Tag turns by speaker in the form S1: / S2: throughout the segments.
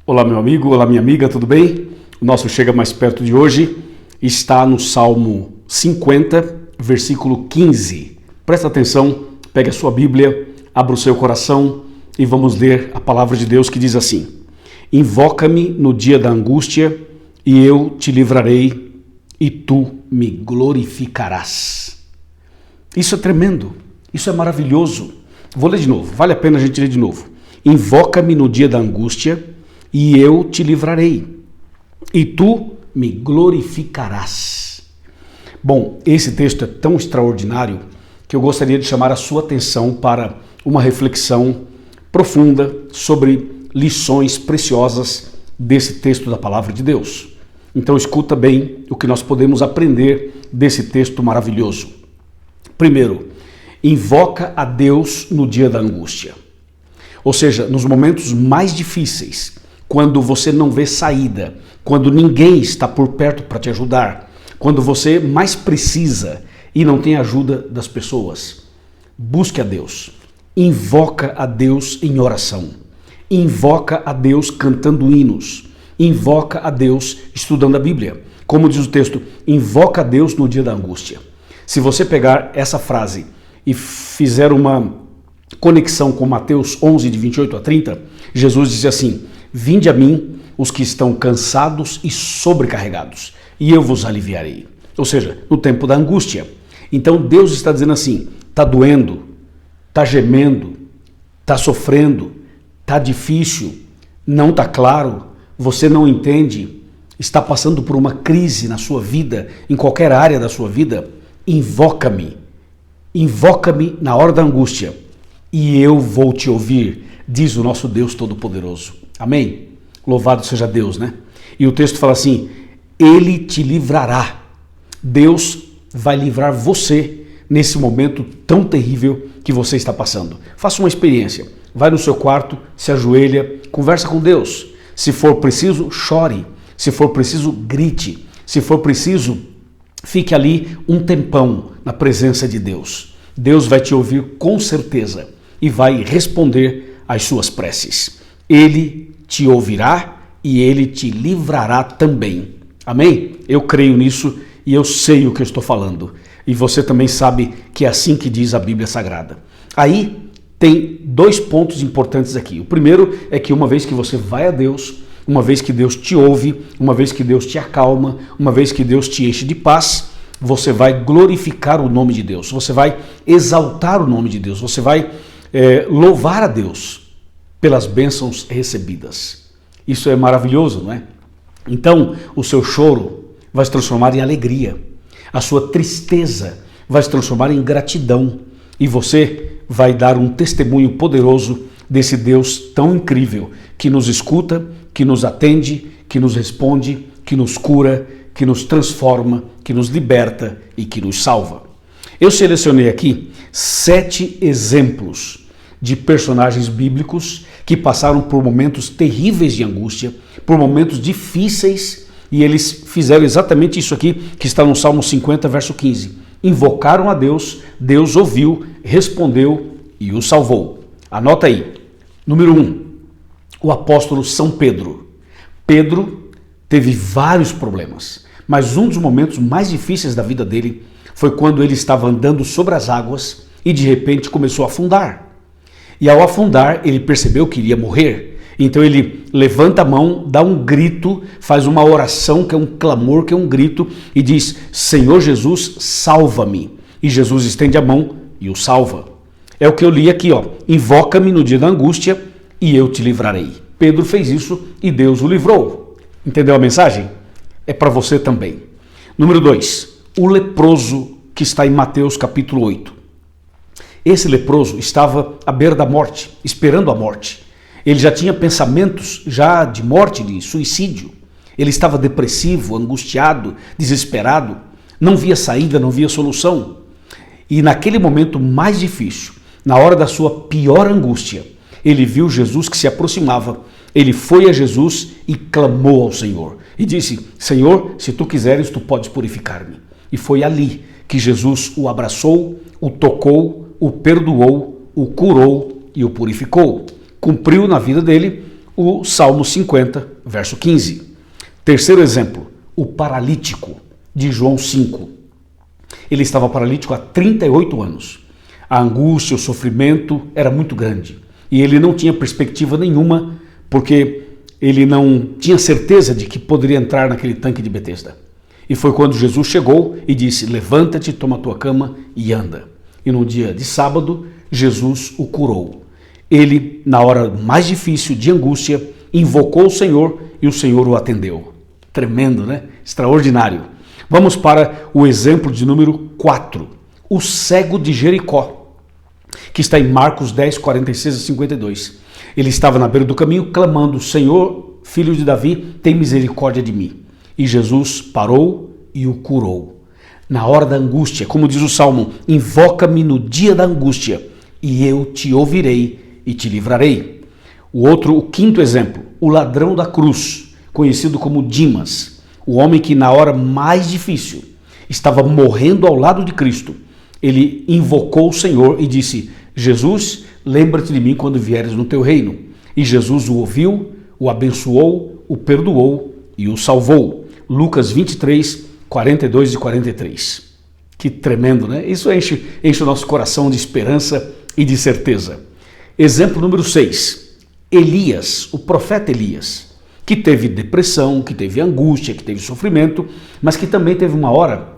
S1: Olá, meu amigo, olá, minha amiga, tudo bem? O nosso Chega Mais Perto de hoje está no Salmo 50, versículo 15. Presta atenção, pegue a sua Bíblia, abra o seu coração e vamos ler a palavra de Deus que diz assim: Invoca-me no dia da angústia e eu te livrarei e tu me glorificarás. Isso é tremendo, isso é maravilhoso. Vou ler de novo, vale a pena a gente ler de novo. Invoca-me no dia da angústia e eu te livrarei, e tu me glorificarás. Bom, esse texto é tão extraordinário que eu gostaria de chamar a sua atenção para uma reflexão profunda sobre lições preciosas desse texto da palavra de Deus. Então escuta bem o que nós podemos aprender desse texto maravilhoso. Primeiro, invoca a Deus no dia da angústia. Ou seja, nos momentos mais difíceis, quando você não vê saída, quando ninguém está por perto para te ajudar, quando você mais precisa e não tem ajuda das pessoas, busque a Deus, invoca a Deus em oração, invoca a Deus cantando hinos, invoca a Deus estudando a Bíblia. Como diz o texto, invoca a Deus no dia da angústia. Se você pegar essa frase e fizer uma conexão com Mateus 11, de 28 a 30, Jesus diz assim: Vinde a mim os que estão cansados e sobrecarregados, e eu vos aliviarei. Ou seja, no tempo da angústia. Então Deus está dizendo assim: está doendo, está gemendo, está sofrendo, está difícil, não está claro, você não entende, está passando por uma crise na sua vida, em qualquer área da sua vida, invoca-me na hora da angústia, e eu vou te ouvir, diz o nosso Deus Todo-Poderoso. Amém? Louvado seja Deus, né? E o texto fala assim: Ele te livrará. Deus vai livrar você nesse momento tão terrível que você está passando. Faça uma experiência. Vai no seu quarto, se ajoelha, conversa com Deus. Se for preciso, chore. Se for preciso, grite. Se for preciso, fique ali um tempão na presença de Deus. Deus vai te ouvir com certeza e vai responder às suas preces. Ele te ouvirá e ele te livrará também. Amém? Eu creio nisso e eu sei o que eu estou falando. E você também sabe que é assim que diz a Bíblia Sagrada. Aí tem dois pontos importantes aqui. O primeiro é que uma vez que você vai a Deus, uma vez que Deus te ouve, uma vez que Deus te acalma, uma vez que Deus te enche de paz, você vai glorificar o nome de Deus, você vai exaltar o nome de Deus, você vai louvar a Deus pelas bênçãos recebidas. Isso é maravilhoso, não é? Então, o seu choro vai se transformar em alegria, a sua tristeza vai se transformar em gratidão, e você vai dar um testemunho poderoso desse Deus tão incrível, que nos escuta, que nos atende, que nos responde, que nos cura, que nos transforma, que nos liberta e que nos salva. Eu selecionei aqui 7 exemplos de personagens bíblicos que passaram por momentos terríveis de angústia, por momentos difíceis, e eles fizeram exatamente isso aqui que está no Salmo 50, verso 15. Invocaram a Deus, Deus ouviu, respondeu e os salvou. Anota aí. Número 1, o apóstolo São Pedro. Pedro teve vários problemas, mas um dos momentos mais difíceis da vida dele foi quando ele estava andando sobre as águas e de repente começou a afundar. E ao afundar, ele percebeu que iria morrer. Então ele levanta a mão, dá um grito, faz uma oração que é um clamor, que é um grito, e diz: Senhor Jesus, salva-me. E Jesus estende a mão e o salva. É o que eu li aqui, ó. Invoca-me no dia da angústia e eu te livrarei. Pedro fez isso e Deus o livrou. Entendeu a mensagem? É para você também. Número 2, o leproso que está em Mateus capítulo 8. Esse leproso estava à beira da morte, esperando a morte. Ele já tinha pensamentos já de morte, de suicídio. Ele estava depressivo, angustiado, desesperado. Não via saída, não via solução. E naquele momento mais difícil, na hora da sua pior angústia, ele viu Jesus que se aproximava. Ele foi a Jesus e clamou ao Senhor. E disse: Senhor, se tu quiseres, tu podes purificar-me. E foi ali que Jesus o abraçou, o tocou, o perdoou, o curou e o purificou. Cumpriu na vida dele o Salmo 50, verso 15. Terceiro exemplo, o paralítico, de João 5. Ele estava paralítico há 38 anos. A angústia, o sofrimento era muito grande. E ele não tinha perspectiva nenhuma, porque ele não tinha certeza de que poderia entrar naquele tanque de Betesda. E foi quando Jesus chegou e disse: levanta-te, toma a tua cama e anda. E no dia de sábado, Jesus o curou. Ele, na hora mais difícil de angústia, invocou o Senhor e o Senhor o atendeu. Tremendo, né? Extraordinário. Vamos para o exemplo de número 4. O cego de Jericó, que está em Marcos 10, 46 a 52. Ele estava na beira do caminho clamando: Senhor, filho de Davi, tem misericórdia de mim. E Jesus parou e o curou. Na hora da angústia, como diz o Salmo, invoca-me no dia da angústia e eu te ouvirei e te livrarei. O quinto exemplo, o ladrão da cruz, conhecido como Dimas, o homem que na hora mais difícil estava morrendo ao lado de Cristo. Ele invocou o Senhor e disse: Jesus, lembra-te de mim quando vieres no teu reino. E Jesus o ouviu, o abençoou, o perdoou e o salvou. Lucas 23, 42 e 43. Que tremendo, né? Isso enche o nosso coração de esperança e de certeza. Exemplo número 6. Elias, o profeta Elias, que teve depressão, que teve angústia, que teve sofrimento, mas que também teve uma hora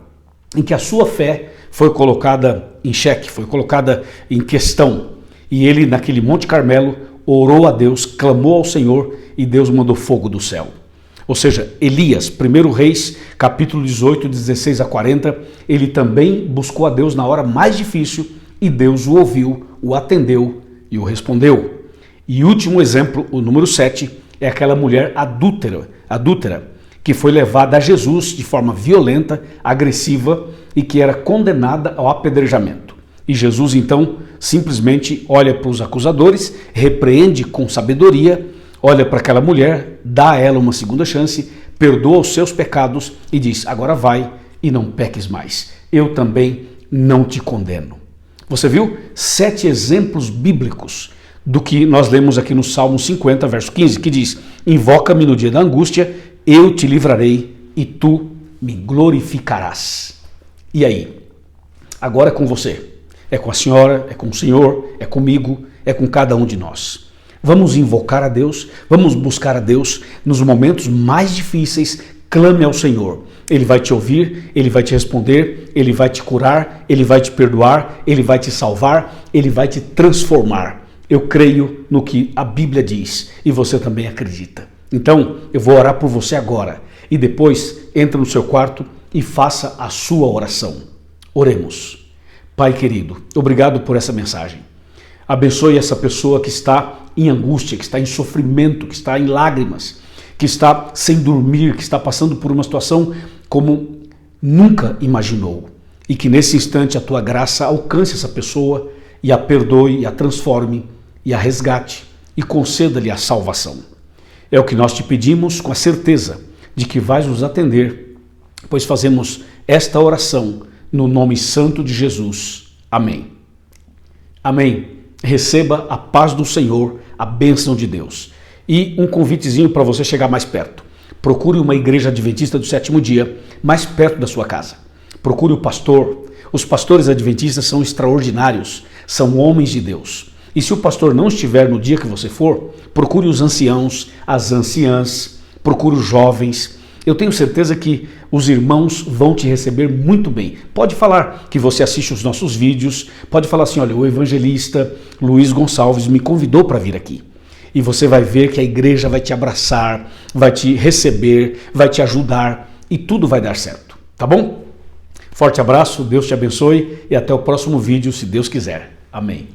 S1: em que a sua fé foi colocada em xeque, foi colocada em questão. E ele, naquele Monte Carmelo, orou a Deus, clamou ao Senhor e Deus mandou fogo do céu. Ou seja, Elias, 1 Reis, capítulo 18, 16 a 40, ele também buscou a Deus na hora mais difícil e Deus o ouviu, o atendeu e o respondeu. E último exemplo, o número 7, é aquela mulher adúltera, que foi levada a Jesus de forma violenta, agressiva e que era condenada ao apedrejamento. E Jesus então simplesmente olha para os acusadores, repreende com sabedoria, olha para aquela mulher, dá a ela uma segunda chance, perdoa os seus pecados e diz: agora vai e não peques mais. Eu também não te condeno. Você viu? 7 exemplos bíblicos do que nós lemos aqui no Salmo 50, verso 15, que diz: invoca-me no dia da angústia, eu te livrarei e tu me glorificarás. E aí? Agora é com você. É com a senhora, é com o Senhor, é comigo, é com cada um de nós. Vamos invocar a Deus, vamos buscar a Deus nos momentos mais difíceis. Clame ao Senhor. Ele vai te ouvir, Ele vai te responder, Ele vai te curar, Ele vai te perdoar, Ele vai te salvar, Ele vai te transformar. Eu creio no que a Bíblia diz e você também acredita. Então, eu vou orar por você agora e depois entra no seu quarto e faça a sua oração. Oremos. Pai querido, obrigado por essa mensagem. Abençoe essa pessoa que está em angústia, que está em sofrimento, que está em lágrimas, que está sem dormir, que está passando por uma situação como nunca imaginou. E que nesse instante a tua graça alcance essa pessoa e a perdoe, e a transforme, e a resgate, e conceda-lhe a salvação. É o que nós te pedimos com a certeza de que vais nos atender, pois fazemos esta oração no nome santo de Jesus. Amém. Amém. Receba a paz do Senhor, a bênção de Deus. E um convitezinho para você chegar mais perto. Procure uma igreja adventista do sétimo dia mais perto da sua casa. Procure o pastor. Os pastores adventistas são extraordinários, são homens de Deus. E se o pastor não estiver no dia que você for, procure os anciãos, as anciãs, procure os jovens. Eu tenho certeza que os irmãos vão te receber muito bem. Pode falar que você assiste os nossos vídeos, pode falar assim: olha, o evangelista Luiz Gonçalves me convidou para vir aqui. E você vai ver que a igreja vai te abraçar, vai te receber, vai te ajudar e tudo vai dar certo, tá bom? Forte abraço, Deus te abençoe e até o próximo vídeo, se Deus quiser. Amém.